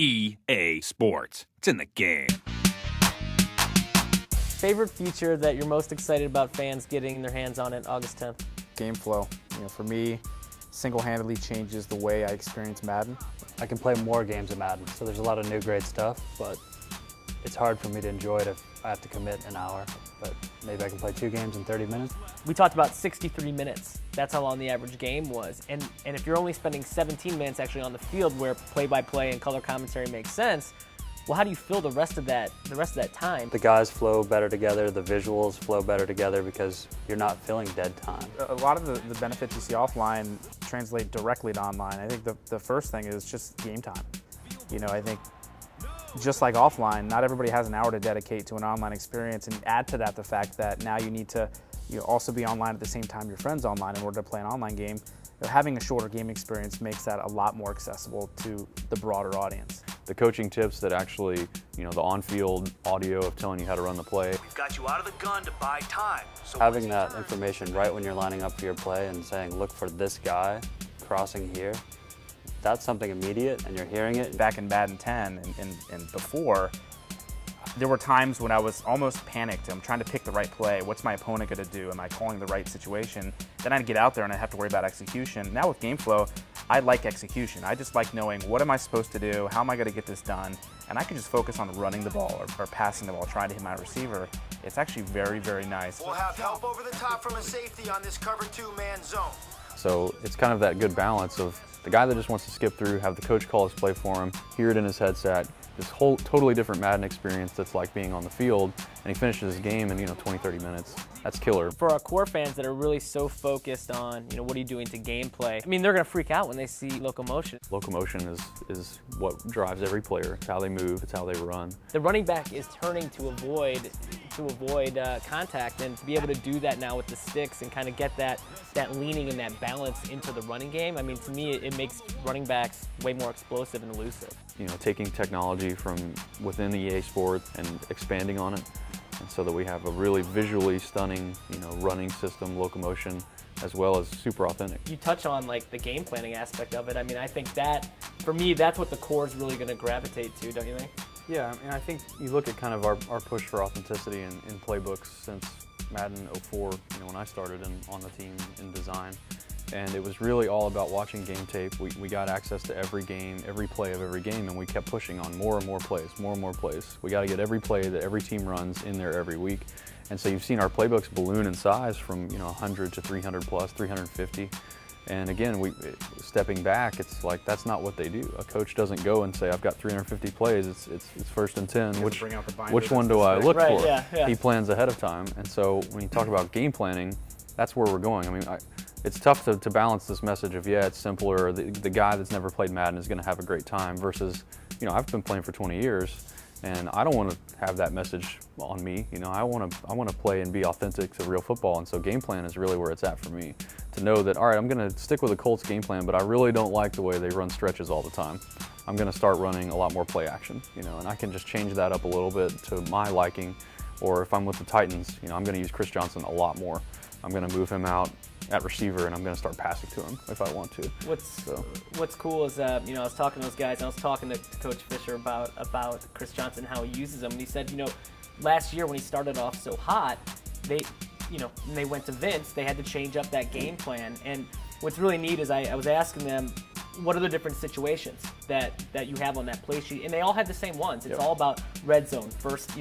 EA Sports. It's in the game. Favorite feature that you're most excited about fans getting their hands on it August 10th? Game flow. For me, single-handedly changes the way I experience Madden. I can play more games of Madden, so there's a lot of new great stuff, but it's hard for me to enjoy it if I have to commit an hour. But maybe I can play 2 games in 30 minutes. We talked about 63 minutes. That's how long the average game was. And if you're only spending 17 minutes actually on the field where play-by-play and color commentary makes sense, well, how do you fill the rest of that time? The guys flow better together, the visuals flow better together because you're not filling dead time. A lot of the benefits you see offline translate directly to online. I think the first thing is just game time. I think just like offline, not everybody has an hour to dedicate to an online experience, and add to that the fact that now you need to also be online at the same time your friend's online in order to play an online game. Having a shorter game experience makes that a lot more accessible to the broader audience. The coaching tips that actually, the on-field audio of telling you how to run the play. We've got you out of the gun to buy time. So having that information right when you're lining up for your play and saying, look for this guy crossing here, that's something immediate and you're hearing it. Back in Madden 10 and before, there were times when I was almost panicked. I'm trying to pick the right play. What's my opponent going to do? Am I calling the right situation? Then I'd get out there and I'd have to worry about execution. Now with game flow, I like execution. I just like knowing what am I supposed to do? How am I going to get this done? And I can just focus on running the ball or passing the ball, trying to hit my receiver. It's actually very, very nice. We'll have help over the top from a safety on this cover 2-man zone. So it's kind of that good balance of the guy that just wants to skip through, have the coach call his play for him, hear it in his headset, this whole totally different Madden experience that's like being on the field, and he finishes his game in 20, 30 minutes. That's killer. For our core fans that are really so focused on, what are you doing to gameplay? I mean, they're going to freak out when they see locomotion. Locomotion is what drives every player. It's how they move, it's how they run. The running back is turning to avoid contact, and to be able to do that now with the sticks and kind of get that leaning and that balance into the running game, I mean, to me, it makes running backs way more explosive and elusive. Taking technology from within the EA Sport and expanding on it, and so that we have a really visually stunning, running system, locomotion, as well as super authentic. You touch on the game planning aspect of it. I mean, I think that, for me, that's what the core is really going to gravitate to, don't you think? Yeah, I think you look at kind of our push for authenticity in playbooks since Madden 04, when I started on the team in design. And it was really all about watching game tape. We got access to every game, every play of every game, and we kept pushing on more and more plays, more and more plays. We got to get every play that every team runs in there every week. And so you've seen our playbooks balloon in size from 100 to 300 plus, 350. And again, stepping back, it's like that's not what they do. A coach doesn't go and say, I've got 350 plays, it's first and 10. Which one do I look for? Yeah. He plans ahead of time. And so when you talk about game planning, that's where we're going. I mean, it's tough to balance this message of, it's simpler, the guy that's never played Madden is going to have a great time versus, I've been playing for 20 years and I don't want to have that message on me. I want to play and be authentic to real football, and so game plan is really where it's at for me. To know that, all right, I'm going to stick with the Colts game plan, but I really don't like the way they run stretches all the time. I'm going to start running a lot more play action, and I can just change that up a little bit to my liking. Or if I'm with the Titans, I'm going to use Chris Johnson a lot more. I'm going to move him out at receiver, and I'm going to start passing to him if I want to. What's cool is, I was talking to those guys, and I was talking to Coach Fisher about Chris Johnson, how he uses him, and he said, last year when he started off so hot, when they went to Vince, they had to change up that game plan. And what's really neat is I was asking them, what are the different situations that you have on that play sheet? And they all had the same ones. It's all about red zone. First,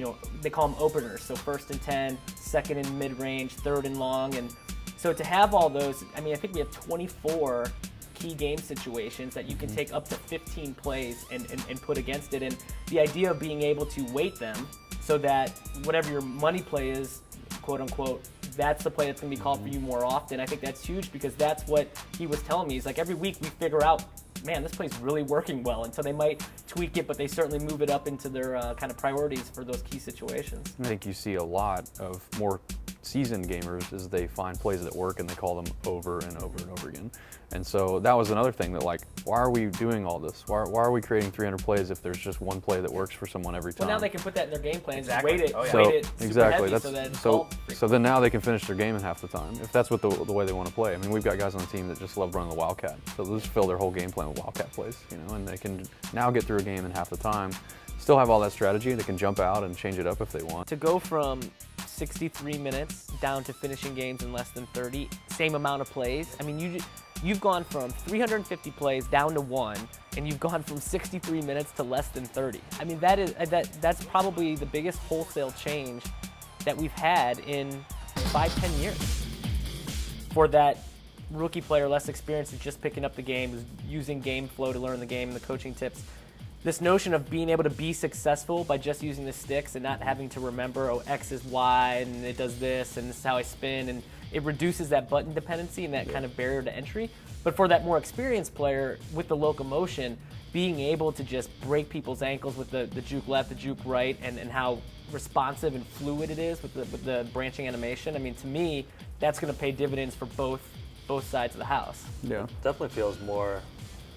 they call them openers. So 1st and 10, 2nd and mid-range, 3rd and long. And so to have all those, I mean, I think we have 24 key game situations that you can take up to 15 plays and put against it. And the idea of being able to weight them so that whatever your money play is, quote unquote, that's the play that's going to be called for you more often. I think that's huge because that's what he was telling me. He's like, every week we figure out, man, this play's really working well. And so they might tweak it, but they certainly move it up into their kind of priorities for those key situations. I think you see a lot of more seasoned gamers is they find plays that work and they call them over and over and over again. And so that was another thing that, like, why are we doing all this? Why are we creating 300 plays if there's just one play that works for someone every time? Well, now they can put that in their game plan. Exactly. Just weight it, Oh, yeah. weight it super exactly. heavy so that it's So all then now they can finish their game in half the time if that's what the way they want to play. I mean, we've got guys on the team that just love running the Wildcat, so they'll just fill their whole game plan with Wildcat plays, you know, and they can now get through a game in half the time. Still have all that strategy. They can jump out and change it up if they want. To go from 63 minutes down to finishing games in less than 30, same amount of plays. I mean, you've gone from 350 plays down to 1, and you've gone from 63 minutes to less than 30. I mean, that's probably the biggest wholesale change that we've had in 5-10 years. For that rookie player, less experience, is just picking up the game, using game flow to learn the game and the coaching tips. This notion of being able to be successful by just using the sticks and not having to remember, oh, X is Y, and it does this, and this is how I spin, and it reduces that button dependency and that kind of barrier to entry. But for that more experienced player with the locomotion, being able to just break people's ankles with the juke left, the juke right, and how responsive and fluid it is with the branching animation, I mean, to me, that's going to pay dividends for both sides of the house. Yeah. Definitely feels more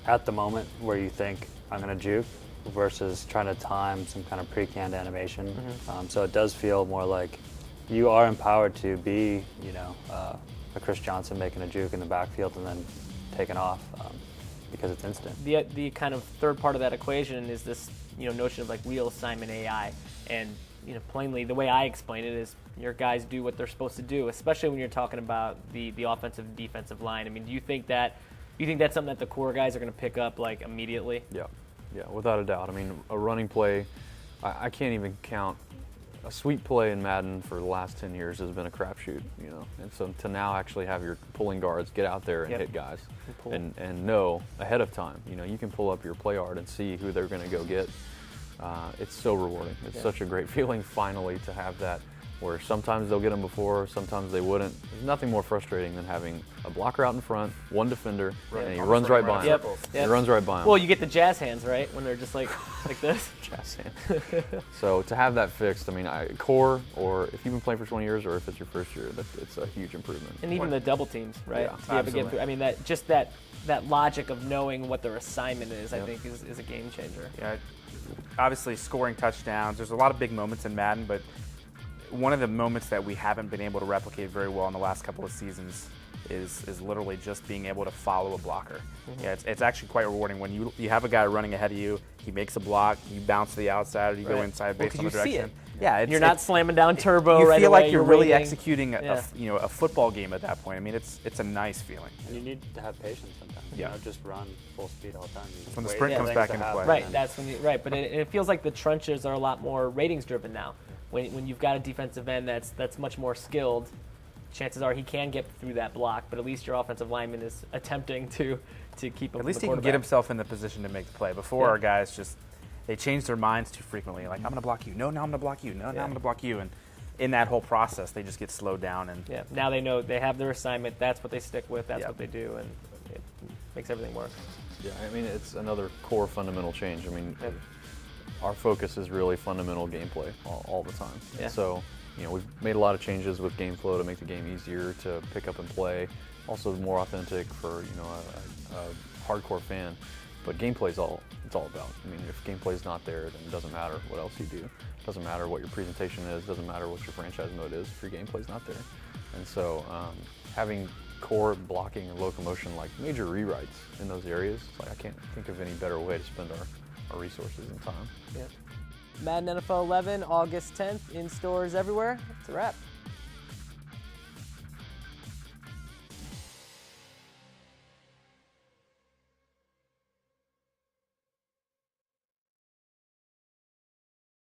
at the moment where you think I'm going to juke versus trying to time some kind of pre-canned animation. So it does feel more like you are empowered to be, you know, a Chris Johnson making a juke in the backfield and then taking off because it's instant. The kind of third part of that equation is this, you know, notion of like wheel assignment AI, and you know, plainly the way I explain it is your guys do what they're supposed to do, especially when you're talking about the offensive and defensive line. I mean, do you think that's something that the core guys are going to pick up like immediately? Yeah, without a doubt. I mean, a running play, I can't even count. A sweep play in Madden for the last 10 years has been a crapshoot, you know. And so to now actually have your pulling guards get out there and hit guys and know ahead of time, you know, you can pull up your play art and see who they're going to go get. It's so rewarding. It's such a great feeling finally to have that, where sometimes they'll get them before, sometimes they wouldn't. There's nothing more frustrating than having a blocker out in front, one defender, and he runs right by him. He runs right by him. Well, you get the jazz hands, right, when they're just like this. Jazz hands. So to have that fixed, I mean, core, or if you've been playing for 20 years, or if it's your first year, it's a huge improvement. And even the double teams, right? Yeah, to be able to get through. I mean, that logic of knowing what their assignment is, I think, is a game changer. Yeah, obviously scoring touchdowns. There's a lot of big moments in Madden, but one of the moments that we haven't been able to replicate very well in the last couple of seasons is literally just being able to follow a blocker. Yeah, it's actually quite rewarding when you have a guy running ahead of you, he makes a block, you bounce to the outside, or you go inside based on the direction. See it. Yeah, You're not slamming down turbo you right feel away. like you're really waiting. executing a football game at that point. I mean, it's a nice feeling. And you need to have patience sometimes. Yeah. You know, just run full speed all the time. You When the wait sprint for comes things back to into happen. play. Right, that's when but it feels like the trenches are a lot more ratings driven now. When you've got a defensive end that's much more skilled, chances are he can get through that block, but at least your offensive lineman is attempting to keep him. At least from he the can get himself in the position to make the play. Before, our guys they change their minds too frequently. Like, I'm going to block you. No, now I'm going to block you. No, now I'm going to block you. And in that whole process, they just get slowed down. And now they know they have their assignment. That's what they stick with. That's what they do, and it makes everything work. Yeah, I mean, it's another core fundamental change. I mean, our focus is really fundamental gameplay all the time. Yeah. So, you know, we've made a lot of changes with game flow to make the game easier to pick up and play. Also more authentic for, you know, a hardcore fan. But gameplay's all it's all about. I mean, if gameplay's not there, then it doesn't matter what else you do. It doesn't matter what your presentation is. It doesn't matter what your franchise mode is if your gameplay's not there. And so having core blocking and locomotion, like major rewrites in those areas, like I can't think of any better way to spend our resources and time. Madden NFL 11, August 10th, in stores everywhere. It's a wrap.